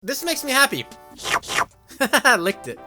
This makes me happy. Licked it.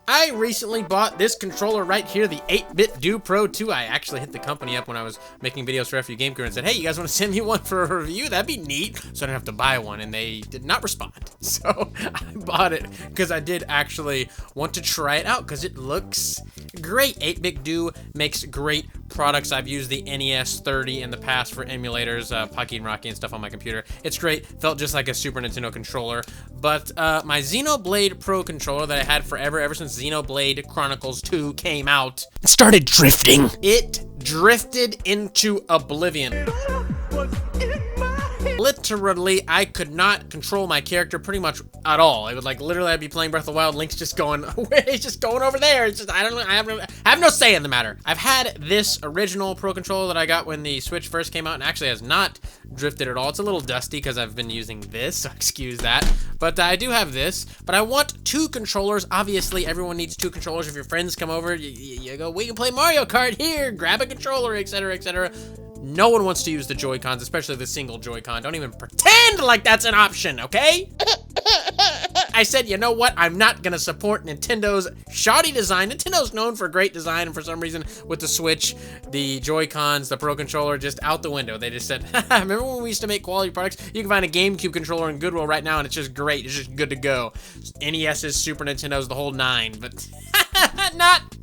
I recently bought this controller right here, the 8Bitdo Pro 2. I actually hit the company up when I was making videos for FU Game Crew and said, hey, you guys want to send me one for a review? That'd be neat. So I don't have to buy one, and they did not respond. So I bought it because I did actually want to try it out because it looks great. 8Bitdo makes great products. I've used the NES 30 in the past for emulators, Pocky and Rocky and stuff on my computer. It's great. Felt just like a Super Nintendo controller. But my Xenoblade Pro controller that I had forever, ever since Xenoblade Chronicles 2 came out, started drifting. It drifted into oblivion. Literally, I could not control my character pretty much at all. It would like literally, I'd be playing Breath of the Wild, Link's just going, he's just going over there. It's just, I don't know, I have no say in the matter. I've had this original Pro controller that I got when the Switch first came out, and actually has not drifted at all. It's a little dusty because I've been using this, so excuse that. But I do have this, but I want two controllers. Obviously, everyone needs two controllers. If your friends come over, you go, we can play Mario Kart here, grab a controller, etc., etc. No one wants to use the Joy-Cons, especially the single Joy-Con. Don't even pretend like that's an option, okay? I said, you know what? I'm not gonna support Nintendo's shoddy design. Nintendo's known for great design, and for some reason, with the Switch, the Joy-Cons, the Pro Controller, just out the window. They just said, remember when we used to make quality products? You can find a GameCube controller in Goodwill right now, and it's just great. It's just good to go. NES's, Super Nintendo's, the whole nine, but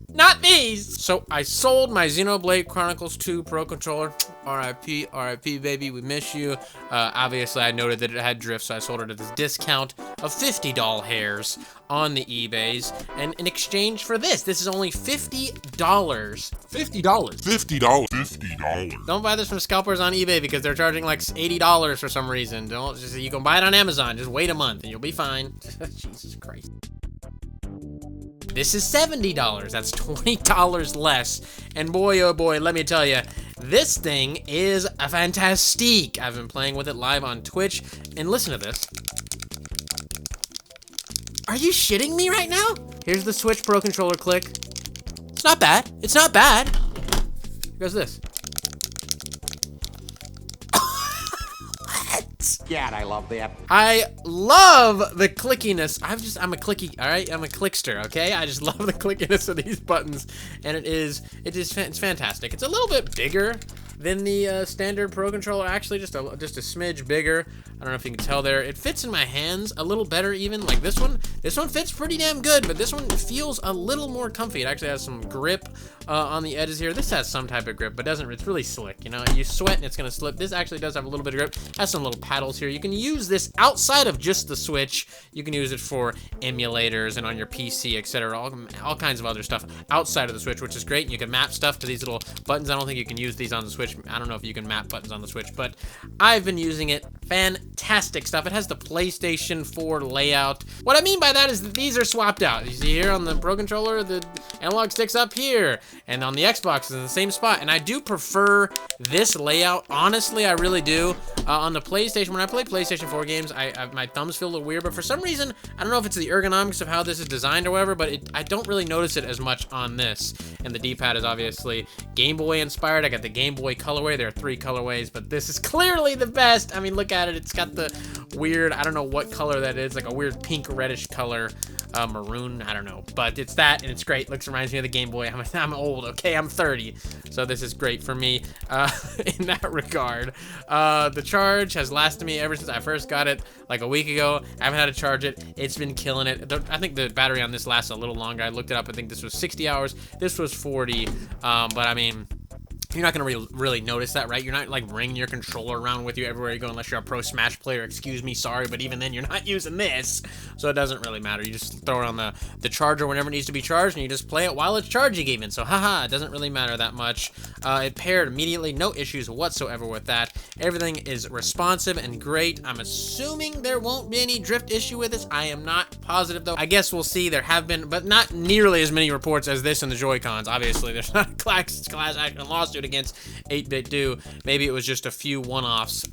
not these. So I sold my Xenoblade Chronicles 2 Pro controller. RIP, RIP, baby, we miss you. Obviously, I noted that it had drift, so I sold it at this discount of 50 doll hairs on the eBays. And in exchange for this is only $50. $50. $50. Don't buy this from scalpers on eBay because they're charging like $80 for some reason. Don't just, you can buy it on Amazon. Just wait a month and you'll be fine. Jesus Christ. This is $70. That's $20 less. And boy, oh boy, let me tell you, this thing is a fantastique. I've been playing with it live on Twitch, and listen to this. Are you shitting me right now? Here's the Switch Pro controller click. It's not bad. It's not bad. Here goes this. God, I love that. I love the clickiness. I'm a clicky, all right? I'm a clickster, okay? I just love the clickiness of these buttons, and it's fantastic. It's a little bit bigger than the standard Pro controller, actually, just a smidge bigger. I don't know if you can tell there. It fits in my hands a little better even, like this one. This one fits pretty damn good, but this one feels a little more comfy. It actually has some grip on the edges here. This has some type of grip, but doesn't. It's really slick, you know? You sweat and it's gonna slip. This actually does have a little bit of grip. Has some little paddles here. You can use this outside of just the Switch. You can use it for emulators and on your PC, etc. All kinds of other stuff outside of the Switch, which is great. You can map stuff to these little buttons. I don't think you can use these on the Switch. I don't know if you can map buttons on the Switch, but I've been using it. Fantastic stuff. It has the PlayStation 4 layout. What I mean by that is that these are swapped out. You see here on the Pro controller, the analog stick's up here, and on the Xbox it's in the same spot. And I do prefer this layout. Honestly, I really do. On the PlayStation, when I play PlayStation 4 games, my thumbs feel a little weird, but for some reason, I don't know if it's the ergonomics of how this is designed or whatever, but I don't really notice it as much on this. And the D-pad is obviously Game Boy inspired. I got the Game Boy colorway. There are 3 colorways, but this is clearly the best. I mean, look at it. It's got the weird, I don't know what color that is, like a weird pink reddish color, maroon, I don't know, but it's that, and it's great. Reminds me of the Game Boy. I'm old, okay? I'm 30, so this is great for me in that regard. The charge has lasted me ever since I first got it, like a week ago. I haven't had to charge it. It's been killing it. I think the battery on this lasts a little longer. I looked it up. I think this was 60 hours. This was 40, but I mean, you're not gonna really notice that, right? You're not like bringing your controller around with you everywhere you go unless you're a pro Smash player. Excuse me, sorry, but even then you're not using this, so it doesn't really matter. You just throw it on the charger whenever it needs to be charged, and you just play it while it's charging even. So haha, it doesn't really matter that much. It paired immediately, no issues whatsoever with that. Everything is responsive and great. I'm assuming there won't be any drift issue with this. I am not positive though. I guess we'll see. There have been, but not nearly as many reports as this in the Joy-Cons. Obviously, there's not a class action lawsuit against 8Bitdo. Maybe it was just a few one-offs.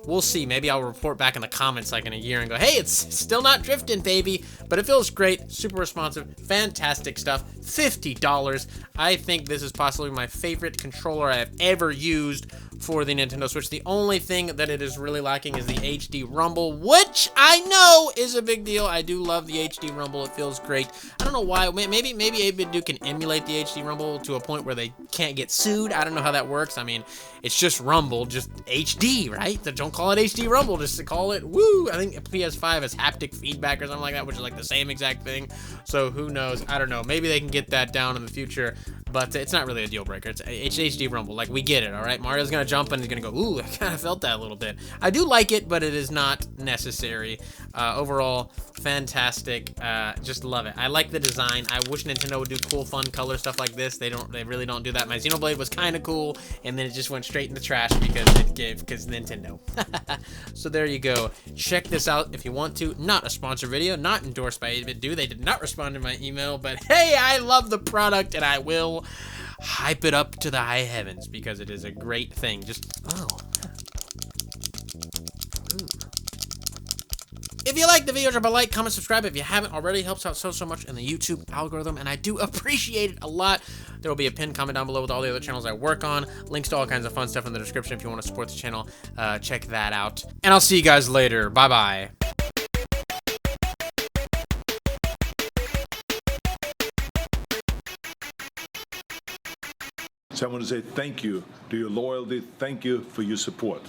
We'll see. Maybe I'll report back in the comments like in a year and go, hey, it's still not drifting, baby. But it feels great, super responsive, fantastic stuff. $50. I think this is possibly my favorite controller I have ever used for the Nintendo Switch. The only thing that it is really lacking is the HD rumble, which I know is a big deal. I do love the HD rumble. It feels great. I don't know why. Maybe 8BitDo can emulate the HD rumble to a point where they can't get sued. I don't know how that works. I mean, it's just rumble, just HD, right? Don't call it HD rumble, just call it woo. I think PS5 has haptic feedback or something like that, which is like the same exact thing. So who knows? I don't know. Maybe they can get that down in the future, but it's not really a deal breaker. It's HD rumble. Like, we get it, all right? Mario's gonna jump and he's gonna go, ooh, I kind of felt that a little bit. I do like it, but it is not necessary. Overall, fantastic. Just love it. I like the design. I wish Nintendo would do cool, fun color stuff like this. They really don't do that. My Xenoblade was kind of cool, and then it just went straight in the trash because Nintendo. So there you go. Check this out if you want to. Not a sponsored video, not endorsed by 8BitDo. They did not respond to my email, but hey, I love the product, and I will hype it up to the high heavens because it is a great thing. If you like the video, drop a like, comment, subscribe. If you haven't already, it helps out so much in the YouTube algorithm, and I do appreciate it a lot. There will be a pinned comment down below with all the other channels I work on. Links to all kinds of fun stuff in the description if you want to support the channel. Check that out. And I'll see you guys later. Bye-bye. So I want to say thank you to your loyalty. Thank you for your support.